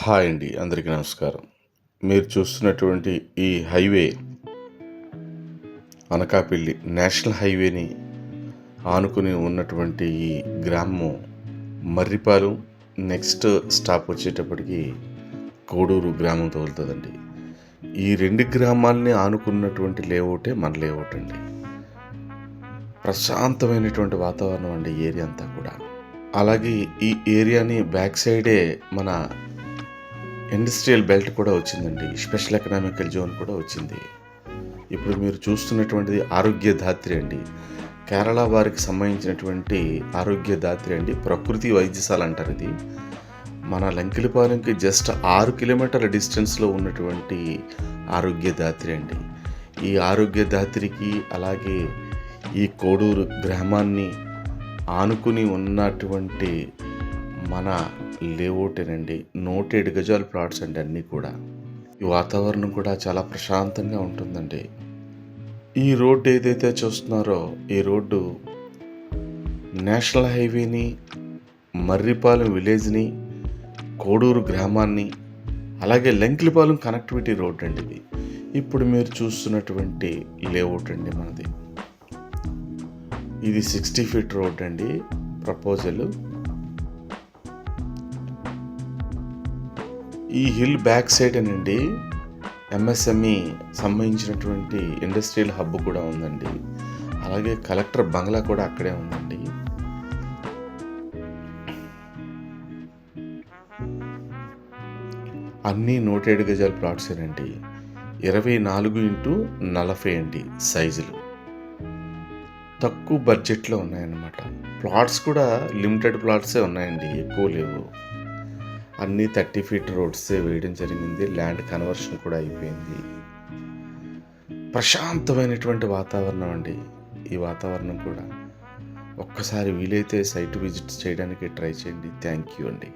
Hi అండి, అందరికీ నమస్కారం. మీరు చూస్తున్నటువంటి ఈ హైవే అనకాపల్లి నేషనల్ హైవేని ఆనుకుని ఉన్నటువంటి ఈ గ్రామం మర్రిపాలెం. నెక్స్ట్ స్టాప్ వచ్చేటప్పటికి కోడూరు గ్రామం తగులుతుందండి. ఈ రెండు గ్రామాలని ఆనుకున్నటువంటి లేఅవుటే మన లేఅవుట్ అండి. ప్రశాంతమైనటువంటి వాతావరణం అండి ఏరియా అంతా కూడా. అలాగే ఈ ఏరియాని బ్యాక్ సైడే మన ఇండస్ట్రియల్ బెల్ట్ కూడా వచ్చిందండి. స్పెషల్ ఎకనామికల్ జోన్ కూడా వచ్చింది. ఇప్పుడు మీరు చూస్తున్నటువంటిది ఆరోగ్యదాత్రి అండి. కేరళ వారికి సంబంధించినటువంటి ఆరోగ్యదాత్రి అండి. ప్రకృతి వైద్యశాల అంటారు ఇది. మన లంకిలిపాలెంకి జస్ట్ 6 కిలోమీటర్ల డిస్టెన్స్లో ఉన్నటువంటి ఆరోగ్యదాత్రి అండి. ఈ ఆరోగ్యదాత్రికి అలాగే ఈ కోడూరు గ్రామాన్ని ఆనుకుని ఉన్నటువంటి మన లేఅవుటేనండి. 107 గజాల ప్లాట్స్ అండి అన్నీ కూడా. ఈ వాతావరణం కూడా చాలా ప్రశాంతంగా ఉంటుందండి. ఈ రోడ్డు ఏదైతే చూస్తున్నారో ఈ రోడ్డు నేషనల్ హైవేని, మర్రిపాలెం విలేజ్ని, కోడూరు గ్రామాన్ని అలాగే లంకిలిపాలెం కనెక్టివిటీ రోడ్ అండి ఇది. ఇప్పుడు మీరు చూస్తున్నటువంటి లేఅవుట్ అండి మనది. ఇది 60 ఫీట్ రోడ్ అండి. ప్రపోజల్ ఈ హిల్ బ్యాక్ సైడ్ అనండి ఎంఎస్ఎంఈ సంబంధించినటువంటి ఇండస్ట్రియల్ హబ్ కూడా ఉందండి. అలాగే కలెక్టర్ బంగ్లా కూడా అక్కడే ఉందండి. అన్నీ 107 గజాల ప్లాట్స్ ఏనండి. 24x40 అండి సైజులు. తక్కువ బడ్జెట్లో ఉన్నాయన్నమాట. ప్లాట్స్ కూడా లిమిటెడ్ ప్లాట్సే ఉన్నాయండి, ఎక్కువ లేవు. అన్నీ 30 ఫీట్ రోడ్సే వేయడం జరిగింది. ల్యాండ్ కన్వర్షన్ కూడా అయిపోయింది. ప్రశాంతమైనటువంటి వాతావరణం అండి ఈ వాతావరణం కూడా. ఒక్కసారి వీలైతే సైట్ విజిట్ చేయడానికి ట్రై చేయండి. థ్యాంక్ యూ అండి.